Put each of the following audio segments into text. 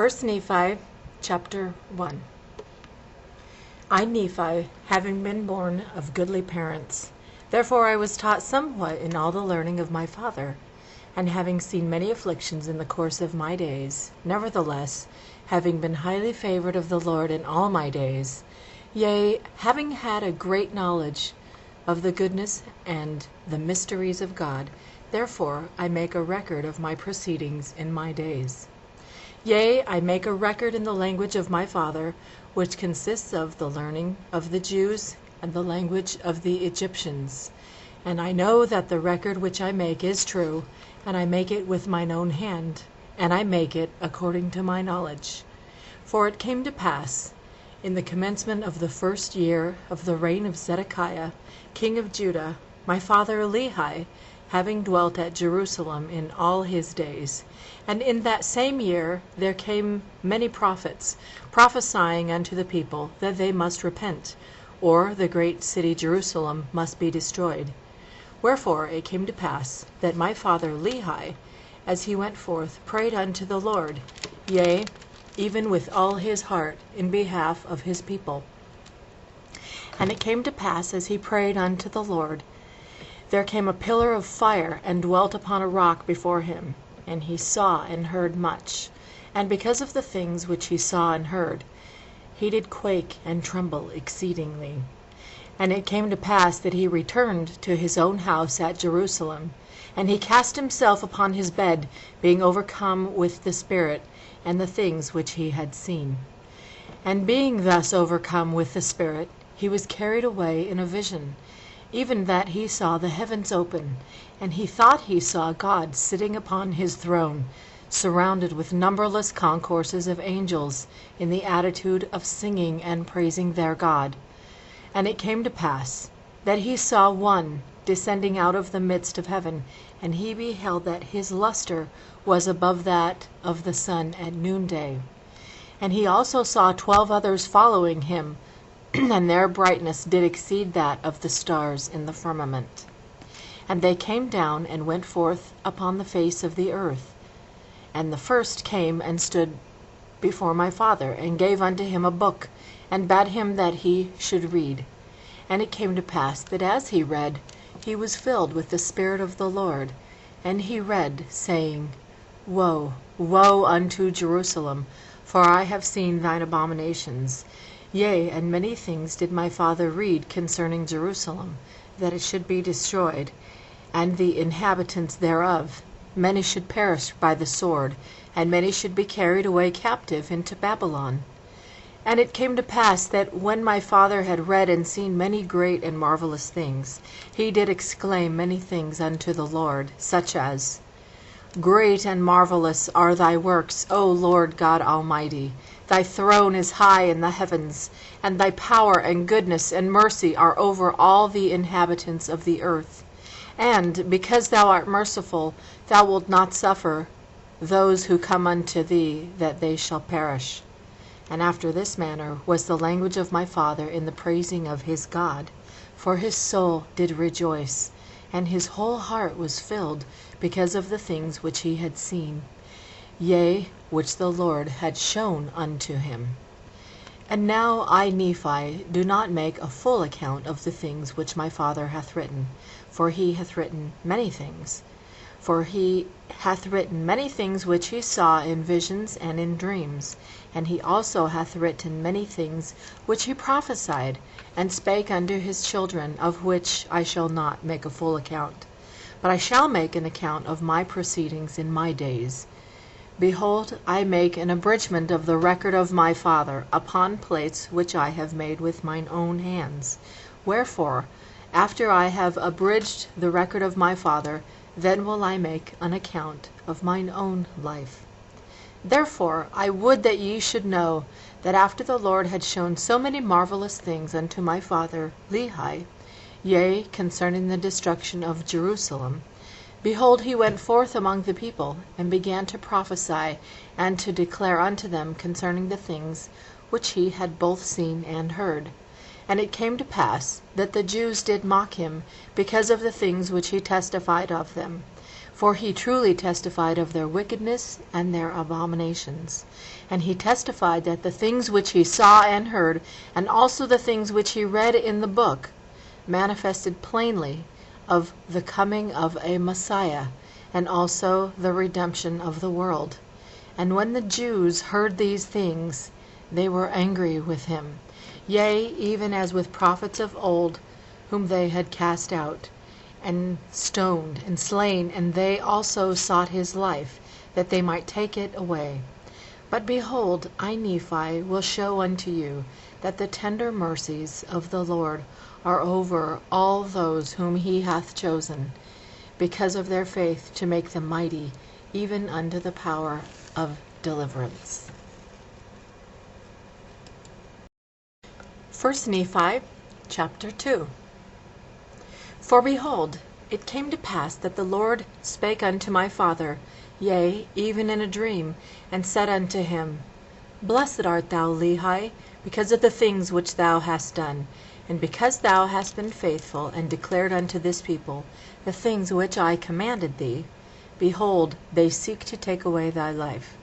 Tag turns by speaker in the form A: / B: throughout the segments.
A: 1 Nephi chapter 1. I, Nephi, having been born of goodly parents, therefore I was taught somewhat in all the learning of my father, and having seen many afflictions in the course of my days, nevertheless, having been highly favored of the Lord in all my days, yea, having had a great knowledge of the goodness and the mysteries of God, therefore I make a record of my proceedings in my days. Yea, I make a record in the language of my father, which consists of the learning of the Jews and the language of the Egyptians. And I know that the record which I make is true, and I make it with mine own hand, and I make it according to my knowledge. For it came to pass, in the commencement of the 1st year of the reign of Zedekiah, king of Judah, my father Lehi, having dwelt at Jerusalem in all his days. And in that same year there came many prophets, prophesying unto the people that they must repent, or the great city Jerusalem must be destroyed. Wherefore it came to pass that my father Lehi, as he went forth, prayed unto the Lord, yea, even with all his heart, in behalf of his people. And it came to pass, as he prayed unto the Lord, there came a pillar of fire, and dwelt upon a rock before him, and he saw and heard much. And because of the things which he saw and heard, he did quake and tremble exceedingly. And it came to pass that he returned to his own house at Jerusalem, and he cast himself upon his bed, being overcome with the Spirit and the things which he had seen. And being thus overcome with the Spirit, he was carried away in a vision, even that he saw the heavens open, and he thought he saw God sitting upon his throne, surrounded with numberless concourses of angels, in the attitude of singing and praising their God. And it came to pass that he saw one descending out of the midst of heaven, and he beheld that his luster was above that of the sun at noonday. And he also saw 12 others following him, and their brightness did exceed that of the stars in the firmament. And they came down and went forth upon the face of the earth. And the first came and stood before my father, and gave unto him a book, and bade him that he should read. And it came to pass that as he read, he was filled with the Spirit of the Lord. And he read, saying, Woe, woe unto Jerusalem, for I have seen thine abominations. Yea, and many things did my father read concerning Jerusalem, that it should be destroyed, and the inhabitants thereof. Many should perish by the sword, and many should be carried away captive into Babylon. And it came to pass that when my father had read and seen many great and marvelous things, he did exclaim many things unto the Lord, such as, Great and marvelous are thy works, O Lord God Almighty. Thy throne is high in the heavens, and thy power and goodness and mercy are over all the inhabitants of the earth. And because thou art merciful, thou wilt not suffer those who come unto thee that they shall perish. And after this manner was the language of my father in the praising of his God, for his soul did rejoice, and his whole heart was filled because of the things which he had seen, yea, which the Lord had shown unto him. And now I, Nephi, do not make a full account of the things which my father hath written, for he hath written many things. For he hath written many things which he saw in visions and in dreams, and he also hath written many things which he prophesied, and spake unto his children, of which I shall not make a full account. But I shall make an account of my proceedings in my days. Behold, I make an abridgment of the record of my father, upon plates which I have made with mine own hands. Wherefore, after I have abridged the record of my father, then will I make an account of mine own life. Therefore I would that ye should know, that after the Lord had shown so many marvelous things unto my father Lehi, yea, concerning the destruction of Jerusalem, behold, he went forth among the people, and began to prophesy, and to declare unto them concerning the things which he had both seen and heard. And it came to pass that the Jews did mock him, because of the things which he testified of them. For he truly testified of their wickedness and their abominations. And he testified that the things which he saw and heard, and also the things which he read in the book, manifested plainly of the coming of a Messiah, and also the redemption of the world. And when the Jews heard these things, they were angry with him, yea, even as with prophets of old, whom they had cast out, and stoned, and slain, and they also sought his life, that they might take it away. But behold, I Nephi will show unto you that the tender mercies of the Lord are over all those whom he hath chosen, because of their faith, to make them mighty, even unto the power of deliverance. 1 Nephi chapter 2. For behold, it came to pass that the Lord spake unto my father, yea, even in a dream, and said unto him, Blessed art thou, Lehi, because of the things which thou hast done, and because thou hast been faithful, and declared unto this people the things which I commanded thee. Behold, they seek to take away thy life.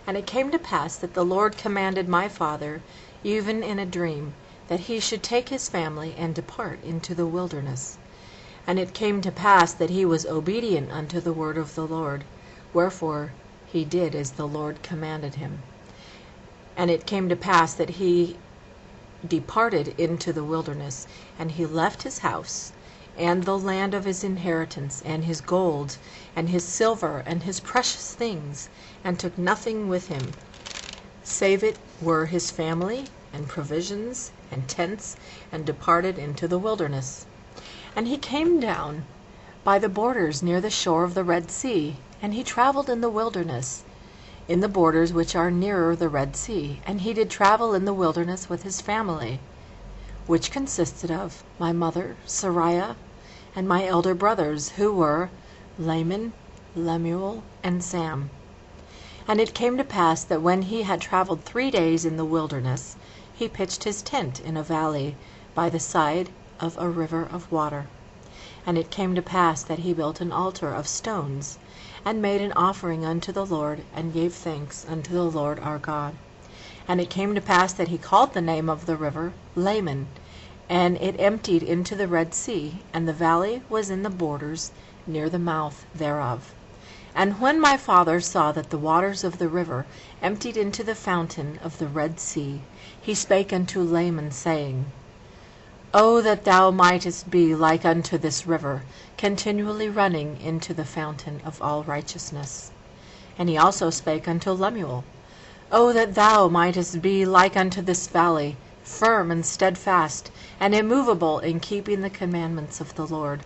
A: And it came to pass that the Lord commanded my father, even in a dream, that he should take his family and depart into the wilderness. And it came to pass that he was obedient unto the word of the Lord, wherefore he did as the Lord commanded him. And it came to pass that he departed into the wilderness, and he left his house, and the land of his inheritance, and his gold, and his silver, and his precious things, and took nothing with him, save it were his family, and provisions, and tents, and departed into the wilderness. And he came down by the borders near the shore of the Red Sea, and he traveled in the wilderness, in the borders which are nearer the Red Sea, and he did travel in the wilderness with his family, which consisted of my mother Sariah, and my elder brothers, who were Laman, Lemuel, and Sam. And it came to pass that when he had traveled 3 days in the wilderness, he pitched his tent in a valley by the side of a river of water. And it came to pass that he built an altar of stones, and made an offering unto the Lord, and gave thanks unto the Lord our God. And it came to pass that he called the name of the river Laman, and it emptied into the Red Sea, and the valley was in the borders near the mouth thereof. And when my father saw that the waters of the river emptied into the fountain of the Red Sea, he spake unto Laman, saying, O that thou mightest be like unto this river, continually running into the fountain of all righteousness. And he also spake unto Lemuel, O that thou mightest be like unto this valley, firm and steadfast, and immovable in keeping the commandments of the Lord.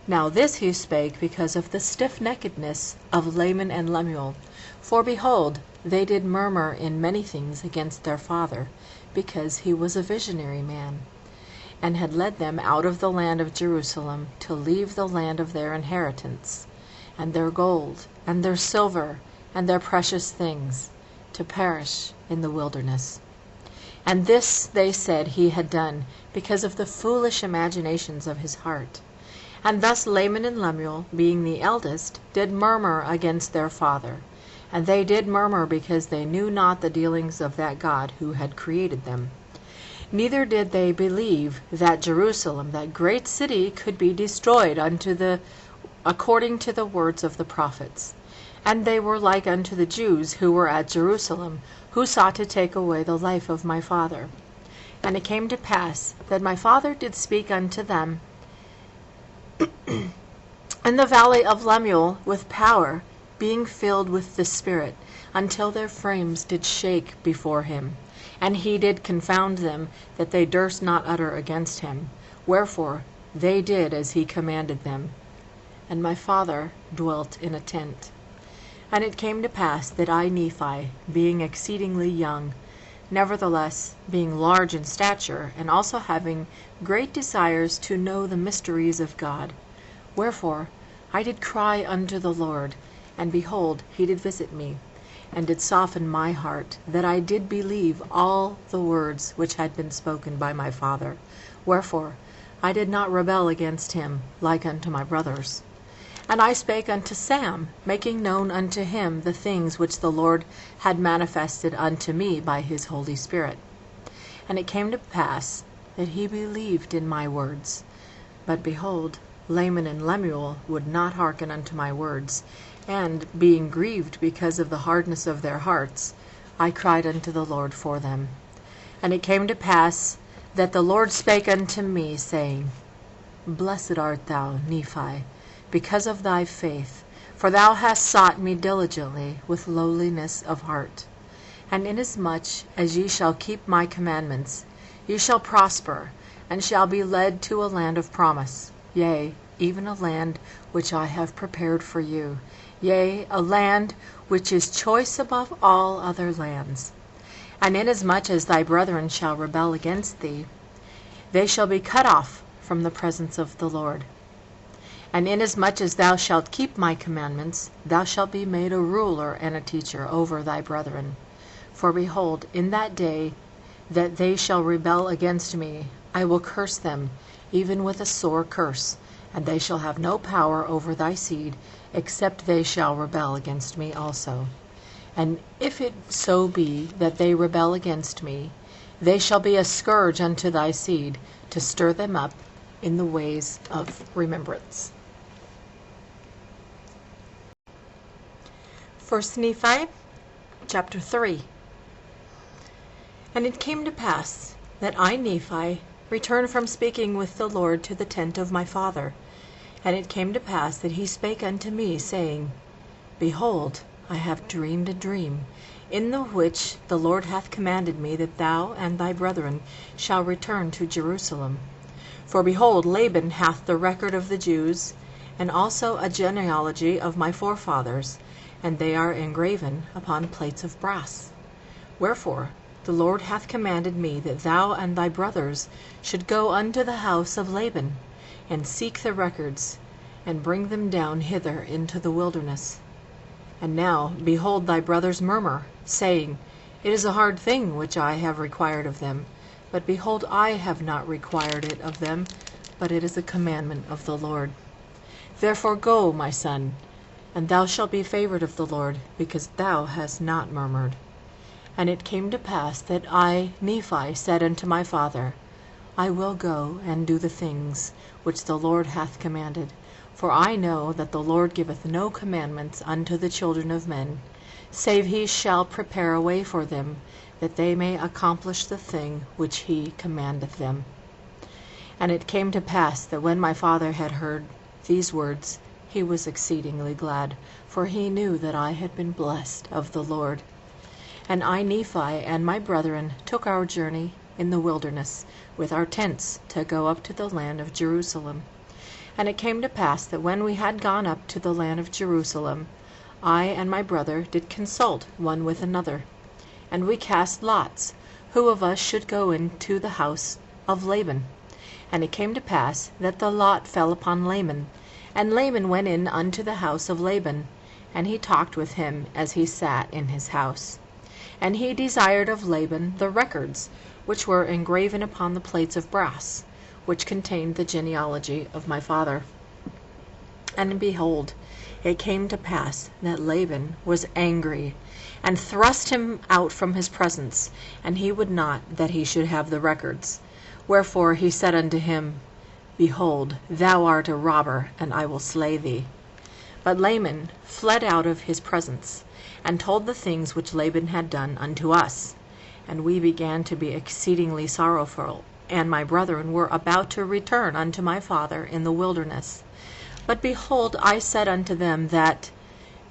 A: Now this he spake because of the stiffneckedness of Laman and Lemuel. For behold, they did murmur in many things against their father, because he was a visionary man, and had led them out of the land of Jerusalem to leave the land of their inheritance, and their gold, and their silver, and their precious things, to perish in the wilderness. And this they said he had done because of the foolish imaginations of his heart. And thus Laman and Lemuel, being the eldest, did murmur against their father. And they did murmur because they knew not the dealings of that God who had created them. Neither did they believe that Jerusalem, that great city, could be destroyed according to the words of the prophets. And they were like unto the Jews who were at Jerusalem, who sought to take away the life of my father. And it came to pass that my father did speak unto them in the valley of Lemuel with power, being filled with the Spirit, until their frames did shake before him. And he did confound them, that they durst not utter against him. Wherefore they did as he commanded them. And my father dwelt in a tent. And it came to pass that I, Nephi, being exceedingly young, nevertheless being large in stature, and also having great desires to know the mysteries of God, wherefore I did cry unto the Lord, and behold, he did visit me, and did soften my heart, that I did believe all the words which had been spoken by my father. Wherefore I did not rebel against him like unto my brothers. And I spake unto Sam, making known unto him the things which the Lord had manifested unto me by his Holy Spirit. And it came to pass that he believed in my words. But behold, Laman and Lemuel would not hearken unto my words, and, being grieved because of the hardness of their hearts, I cried unto the Lord for them. And it came to pass that the Lord spake unto me, saying, Blessed art thou, Nephi, because of thy faith, for thou hast sought me diligently with lowliness of heart. And inasmuch as ye shall keep my commandments, ye shall prosper, and shall be led to a land of promise, yea, even a land which I have prepared for you, yea, a land which is choice above all other lands. And inasmuch as thy brethren shall rebel against thee, they shall be cut off from the presence of the Lord. And inasmuch as thou shalt keep my commandments, thou shalt be made a ruler and a teacher over thy brethren. For behold, in that day that they shall rebel against me, I will curse them, even with a sore curse, and they shall have no power over thy seed, except they shall rebel against me also. And if it so be that they rebel against me, they shall be a scourge unto thy seed, to stir them up in the ways of remembrance. 1 Nephi, chapter 3. And it came to pass that I, Nephi, returned from speaking with the Lord to the tent of my father. And it came to pass that he spake unto me, saying, Behold, I have dreamed a dream, in the which the Lord hath commanded me that thou and thy brethren shall return to Jerusalem. For behold, Laban hath the record of the Jews, and also a genealogy of my forefathers, and they are engraven upon plates of brass. Wherefore the Lord hath commanded me that thou and thy brothers should go unto the house of Laban, and seek the records, and bring them down hither into the wilderness. And now, behold, thy brothers murmur, saying, It is a hard thing which I have required of them. But behold, I have not required it of them, but it is a commandment of the Lord. Therefore go, my son, and thou shalt be favored of the Lord, because thou hast not murmured. And it came to pass that I, Nephi, said unto my father, I will go and do the things which the Lord hath commanded. For I know that the Lord giveth no commandments unto the children of men, save he shall prepare a way for them, that they may accomplish the thing which he commandeth them. And it came to pass that when my father had heard these words, he was exceedingly glad, for he knew that I had been blessed of the Lord. And I, Nephi, and my brethren took our journey in the wilderness with our tents to go up to the land of Jerusalem. And it came to pass that when we had gone up to the land of Jerusalem, I and my brother did consult one with another. And we cast lots, who of us should go into the house of Laban. And it came to pass that the lot fell upon Laman. And Laman went in unto the house of Laban, and he talked with him as he sat in his house. And he desired of Laban the records, which were engraven upon the plates of brass, which contained the genealogy of my father. And behold, it came to pass that Laban was angry, and thrust him out from his presence, and he would not that he should have the records. Wherefore he said unto him, Behold, thou art a robber, and I will slay thee. But Laman fled out of his presence, and told the things which Laban had done unto us. And we began to be exceedingly sorrowful, and my brethren were about to return unto my father in the wilderness. But behold, I said unto them that,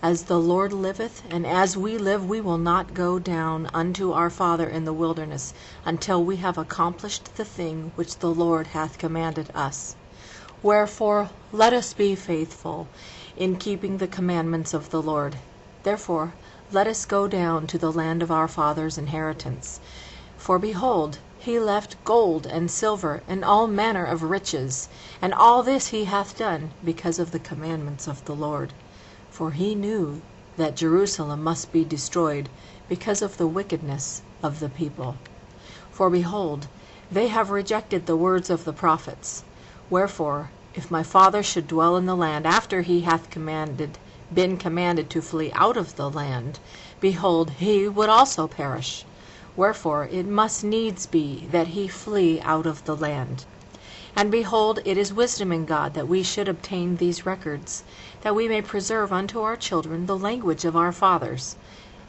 A: As the Lord liveth, and as we live, we will not go down unto our father in the wilderness, until we have accomplished the thing which the Lord hath commanded us. Wherefore let us be faithful in keeping the commandments of the Lord. Therefore let us go down to the land of our father's inheritance. For behold, he left gold and silver and all manner of riches, and all this he hath done because of the commandments of the Lord. For he knew that Jerusalem must be destroyed because of the wickedness of the people. For behold, they have rejected the words of the prophets. Wherefore If my father should dwell in the land after he hath been commanded to flee out of the land, behold, he would also perish. Wherefore it must needs be that he flee out of the land. And behold, it is wisdom in God that we should obtain these records, that we may preserve unto our children the language of our fathers,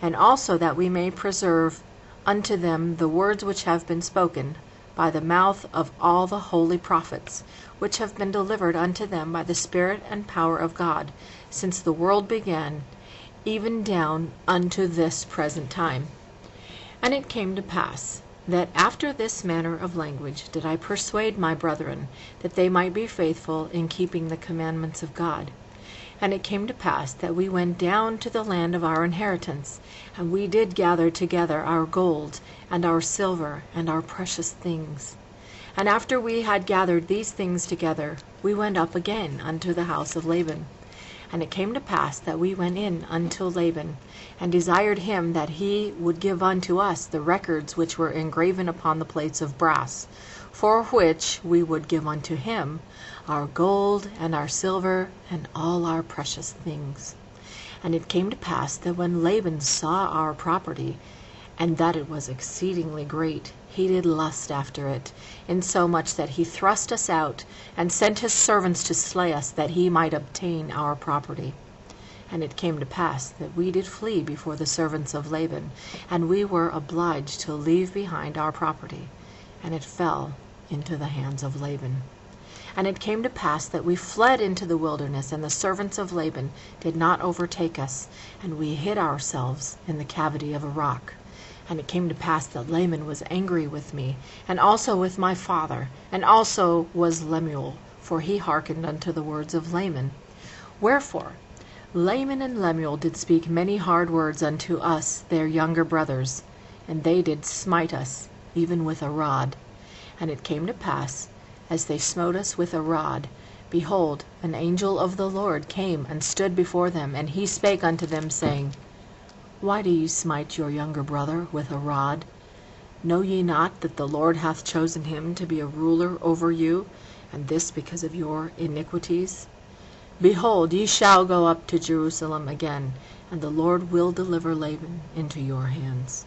A: and also that we may preserve unto them the words which have been spoken by the mouth of all the holy prophets, which have been delivered unto them by the Spirit and power of God, since the world began, even down unto this present time. And it came to pass, that after this manner of language did I persuade my brethren, that they might be faithful in keeping the commandments of God. And it came to pass that we went down to the land of our inheritance, and we did gather together our gold, and our silver, and our precious things. And after we had gathered these things together, we went up again unto the house of Laban. And it came to pass that we went in unto Laban, and desired him that he would give unto us the records which were engraven upon the plates of brass, for which we would give unto him our gold and our silver and all our precious things. And it came to pass that when Laban saw our property, and that it was exceedingly great, he did lust after it, insomuch that he thrust us out, and sent his servants to slay us, that he might obtain our property. And it came to pass that we did flee before the servants of Laban, and we were obliged to leave behind our property, and it fell into the hands of Laban. And it came to pass that we fled into the wilderness, and the servants of Laban did not overtake us, and we hid ourselves in the cavity of a rock. And it came to pass that Laman was angry with me, and also with my father, and also was Lemuel, for he hearkened unto the words of Laman. Wherefore Laman and Lemuel did speak many hard words unto us their younger brothers, and they did smite us, even with a rod. And it came to pass, as they smote us with a rod, behold, an angel of the Lord came and stood before them, and he spake unto them, saying, Why do ye smite your younger brother with a rod? Know ye not that the Lord hath chosen him to be a ruler over you, and this because of your iniquities? Behold, ye shall go up to Jerusalem again, and the Lord will deliver Laban into your hands.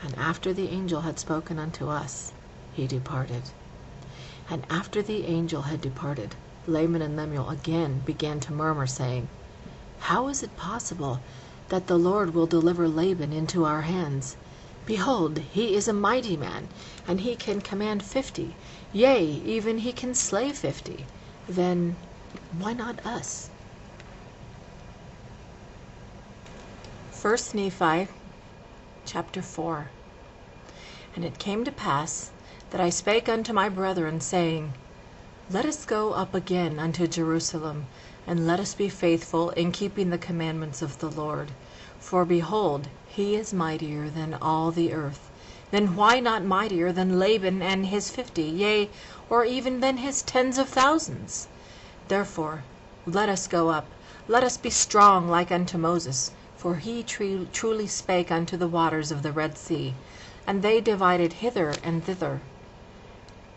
A: And after the angel had spoken unto us, he departed. And after the angel had departed, Laman and Lemuel again began to murmur, saying, How is it possible that the Lord will deliver Laban into our hands? Behold, he is a mighty man, and he can command 50, yea, even he can slay 50. Then why not us? 1 Nephi chapter 4. And it came to pass that I spake unto my brethren, saying, Let us go up again unto Jerusalem, and let us be faithful in keeping the commandments of the Lord. For behold, he is mightier than all the earth. Then why not mightier than Laban and his 50, yea, or even than his tens of thousands? Therefore let us go up, let us be strong like unto Moses, for he truly spake unto the waters of the Red Sea, and they divided hither and thither.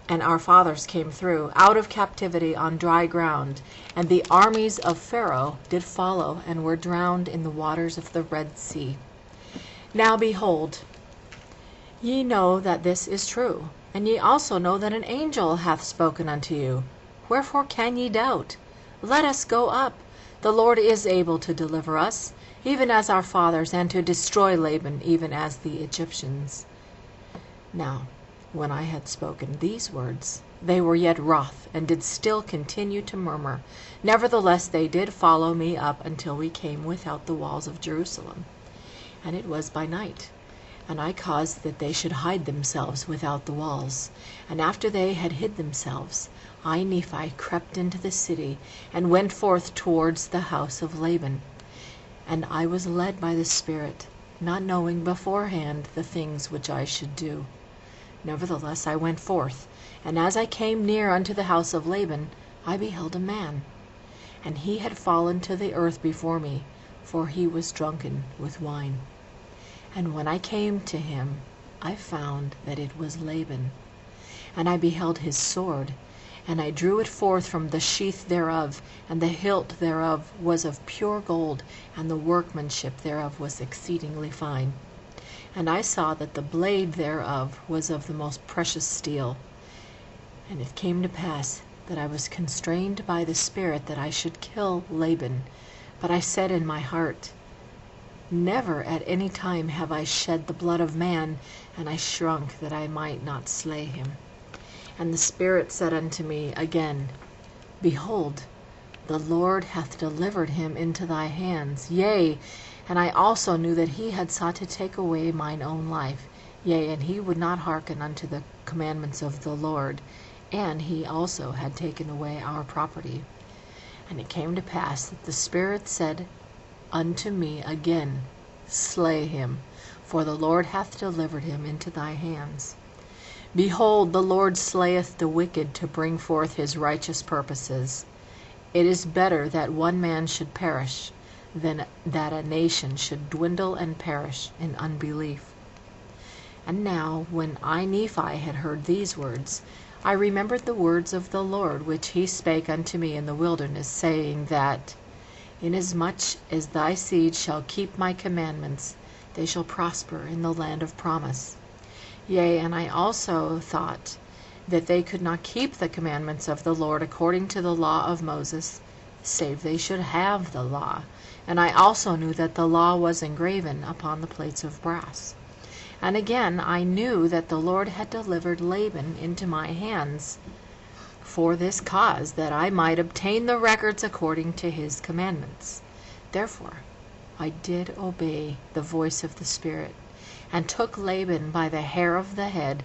A: And our fathers came through out of captivity on dry ground, and the armies of Pharaoh did follow, and were drowned in the waters of the Red Sea. Now behold, ye know that this is true, and ye also know that an angel hath spoken unto you. Wherefore can ye doubt? Let us go up. The Lord is able to deliver us, even as our fathers, and to destroy Laban, even as the Egyptians. Now when I had spoken these words, they were yet wroth, and did still continue to murmur. Nevertheless they did follow me up until we came without the walls of Jerusalem. And it was by night, and I caused that they should hide themselves without the walls. And after they had hid themselves, I, Nephi, crept into the city, and went forth towards the house of Laban. And I was led by the Spirit, not knowing beforehand the things which I should do. Nevertheless I went forth, and as I came near unto the house of Laban, I beheld a man, and he had fallen to the earth before me, for he was drunken with wine. And when I came to him, I found that it was Laban. And I beheld his sword, And I drew it forth from the sheath thereof, and the hilt thereof was of pure gold, and the workmanship thereof was exceedingly fine. And I saw that the blade thereof was of the most precious steel. And it came to pass that I was constrained by the Spirit that I should kill Laban. But I said in my heart, Never at any time have I shed the blood of man, and I shrunk that I might not slay him. And the Spirit said unto me again, Behold, the Lord hath delivered him into thy hands. Yea, and I also knew that he had sought to take away mine own life. Yea, and he would not hearken unto the commandments of the Lord. And he also had taken away our property. And it came to pass that the Spirit said unto me again, Slay him, for the Lord hath delivered him into thy hands. Behold, the Lord slayeth the wicked to bring forth his righteous purposes. It is better that one man should perish than that a nation should dwindle and perish in unbelief. And now, when I, Nephi, had heard these words, I remembered the words of the Lord which he spake unto me in the wilderness, saying that, Inasmuch as thy seed shall keep my commandments, they shall prosper in the land of promise. Yea, and I also thought that they could not keep the commandments of the Lord according to the law of Moses, save they should have the law. And I also knew that the law was engraven upon the plates of brass. And again I knew that the Lord had delivered Laban into my hands, for this cause, that I might obtain the records according to his commandments. Therefore I did obey the voice of the Spirit, and took Laban by the hair of the head,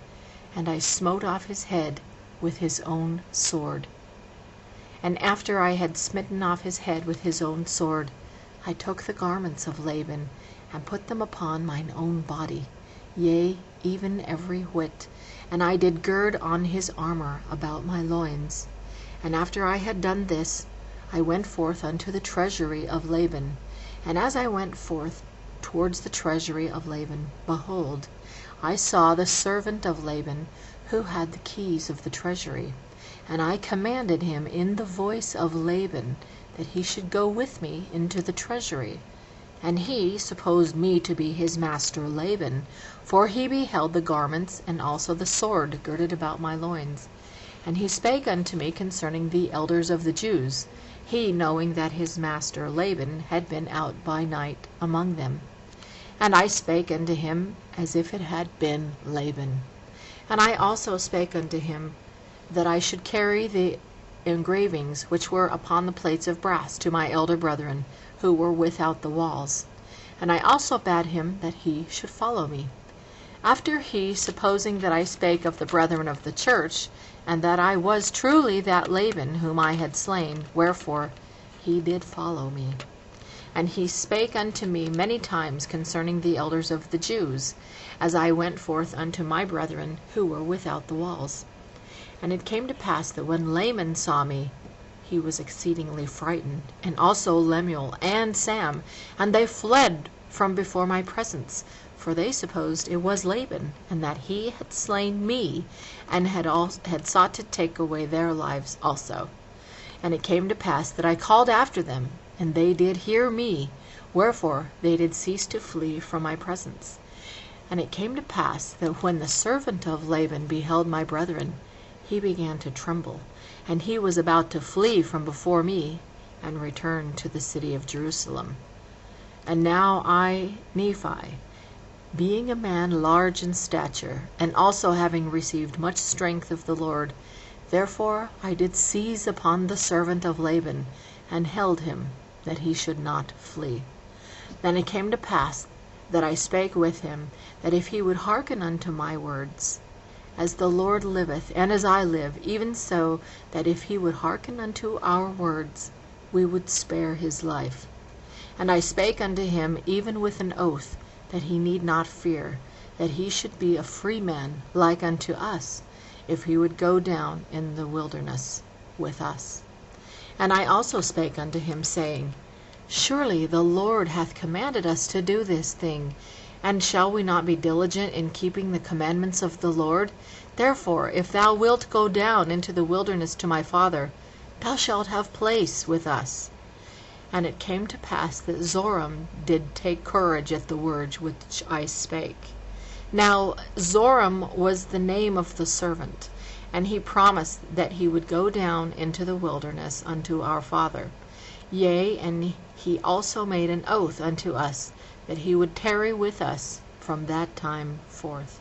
A: and I smote off his head with his own sword. And after I had smitten off his head with his own sword, I took the garments of Laban, and put them upon mine own body, yea, even every whit, and I did gird on his armor about my loins. And after I had done this, I went forth unto the treasury of Laban. And as I went forth towards the treasury of Laban, behold, I saw the servant of Laban, who had the keys of the treasury. And I commanded him in the voice of Laban that he should go with me into the treasury. And he supposed me to be his master Laban, for he beheld the garments and also the sword girded about my loins. And he spake unto me concerning the elders of the Jews, he knowing that his master Laban had been out by night among them. And I spake unto him as if it had been Laban. And I also spake unto him that I should carry the engravings which were upon the plates of brass to my elder brethren, who were without the walls. And I also bade him that he should follow me. After he, supposing that I spake of the brethren of the church, and that I was truly that Laban whom I had slain, wherefore he did follow me. And he spake unto me many times concerning the elders of the Jews, as I went forth unto my brethren who were without the walls. And it came to pass that when Laman saw me, he was exceedingly frightened, and also Lemuel and Sam, and they fled from before my presence, for they supposed it was Laban, and that he had slain me, and had sought to take away their lives also. And it came to pass that I called after them, and they did hear me, wherefore they did cease to flee from my presence. And it came to pass that when the servant of Laban beheld my brethren, he began to tremble, and he was about to flee from before me, and return to the city of Jerusalem. And now I, Nephi, being a man large in stature, and also having received much strength of the Lord, therefore I did seize upon the servant of Laban, and held him, that he should not flee. Then it came to pass that I spake with him, that if he would hearken unto my words, as the Lord liveth, and as I live, even so, that if he would hearken unto our words, we would spare his life. And I spake unto him even with an oath, that he need not fear, that he should be a free man like unto us, if he would go down in the wilderness with us. And I also spake unto him, saying, Surely the Lord hath commanded us to do this thing, And shall we not be diligent in keeping the commandments of the Lord? Therefore, if thou wilt go down into the wilderness to my father, thou shalt have place with us. And it came to pass that Zoram did take courage at the words which I spake. Now Zoram was the name of the servant, and he promised that he would go down into the wilderness unto our father. Yea, and he also made an oath unto us, that he would tarry with us from that time forth.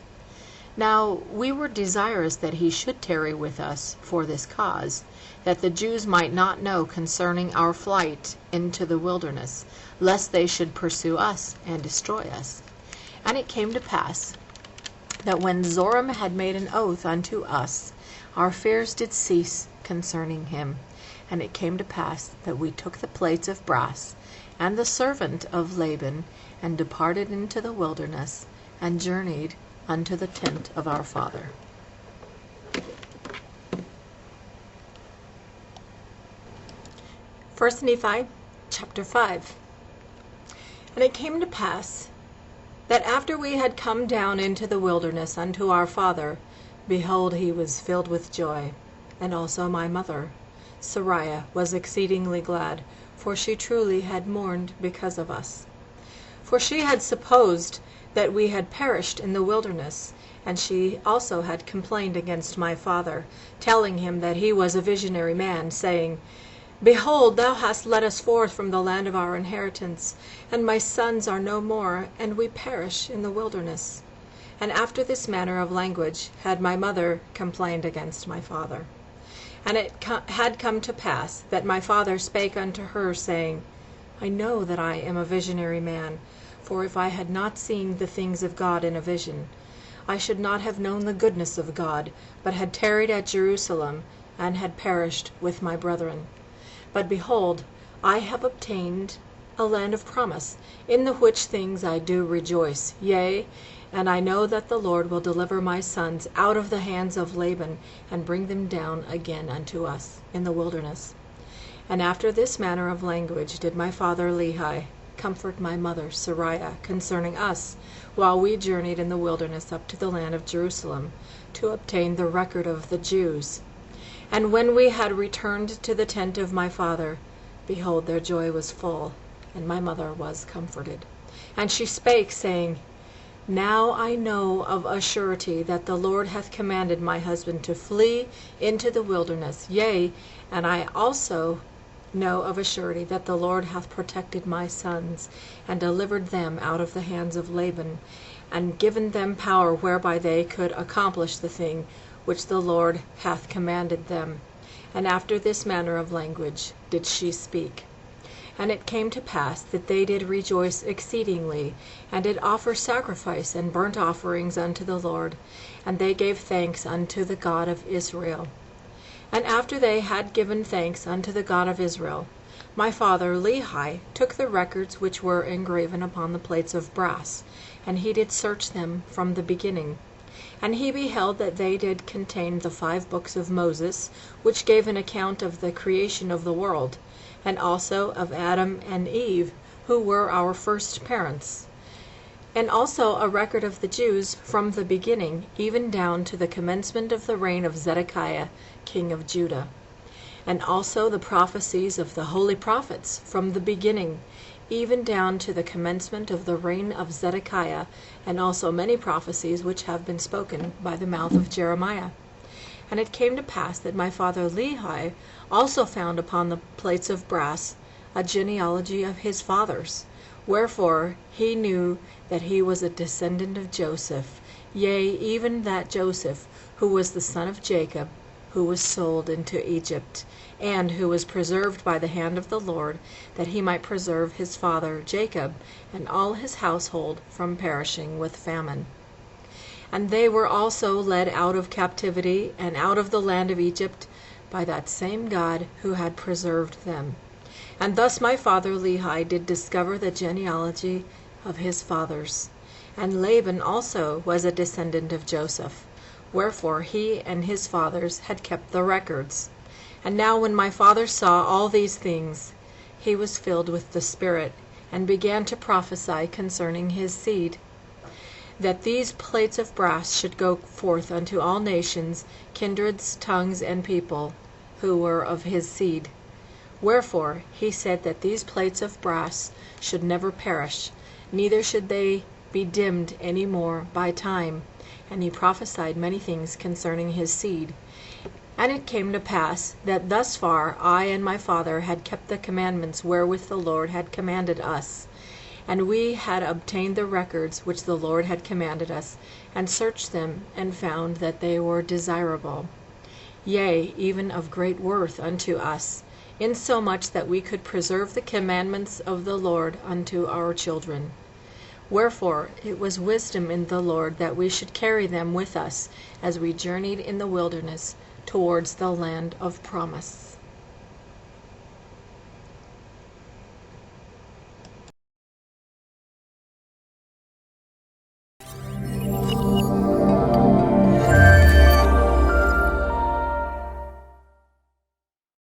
A: Now we were desirous that he should tarry with us for this cause, that the Jews might not know concerning our flight into the wilderness, lest they should pursue us and destroy us. And it came to pass that when Zoram had made an oath unto us, our fears did cease concerning him. And it came to pass that we took the plates of brass and the servant of Laban, and departed into the wilderness, and journeyed unto the tent of our father. First Nephi chapter 5. And it came to pass that after we had come down into the wilderness unto our father, behold, he was filled with joy, and also my mother Sariah was exceedingly glad, for she truly had mourned because of us. For she had supposed that we had perished in the wilderness, and she also had complained against my father, telling him that he was a visionary man, saying, Behold, thou hast led us forth from the land of our inheritance, and my sons are no more, and we perish in the wilderness. And after this manner of language had my mother complained against my father. And it had come to pass that my father spake unto her, saying, I know that I am a visionary man, for if I had not seen the things of God in a vision, I should not have known the goodness of God, but had tarried at Jerusalem, and had perished with my brethren. But behold, I have obtained a land of promise, in the which things I do rejoice. Yea, and I know that the Lord will deliver my sons out of the hands of Laban, and bring them down again unto us in the wilderness. And after this manner of language did my father Lehi comfort my mother Sariah concerning us, while we journeyed in the wilderness up to the land of Jerusalem, to obtain the record of the Jews. And when we had returned to the tent of my father, behold, their joy was full, and my mother was comforted. And she spake, saying, Now I know of a surety that the Lord hath commanded my husband to flee into the wilderness. Yea, and I also know of a surety that the Lord hath protected my sons, and delivered them out of the hands of Laban, and given them power whereby they could accomplish the thing which the Lord hath commanded them. And after this manner of language did she speak. And it came to pass that they did rejoice exceedingly, and did offer sacrifice and burnt offerings unto the Lord, and they gave thanks unto the God of Israel. And after they had given thanks unto the God of Israel, my father Lehi took the records which were engraven upon the plates of brass, and he did search them from the beginning. And he beheld that they did contain the 5 books of Moses, which gave an account of the creation of the world, and also of Adam and Eve, who were our first parents, and also a record of the Jews from the beginning, even down to the commencement of the reign of Zedekiah, king of Judah, and also the prophecies of the holy prophets from the beginning, even down to the commencement of the reign of Zedekiah, and also many prophecies which have been spoken by the mouth of Jeremiah. And it came to pass that my father Lehi also found upon the plates of brass a genealogy of his fathers, wherefore he knew that he was a descendant of Joseph, yea, even that Joseph, who was the son of Jacob, who was sold into Egypt, and who was preserved by the hand of the Lord, that he might preserve his father Jacob and all his household from perishing with famine. And they were also led out of captivity and out of the land of Egypt by that same God who had preserved them. And thus my father Lehi did discover the genealogy of his fathers. And Laban also was a descendant of Joseph, wherefore he and his fathers had kept the records. And now when my father saw all these things, he was filled with the Spirit, and began to prophesy concerning his seed. that these plates of brass should go forth unto all nations, kindreds, tongues, and people, who were of his seed. Wherefore he said that these plates of brass should never perish, neither should they be dimmed any more by time. And he prophesied many things concerning his seed. And it came to pass, that thus far I and my father had kept the commandments wherewith the Lord had commanded us. And we had obtained the records which the Lord had commanded us, and searched them, and found that they were desirable, yea, even of great worth unto us, insomuch that we could preserve the commandments of the Lord unto our children. Wherefore it was wisdom in the Lord that we should carry them with us, as we journeyed in the wilderness towards the land of promise.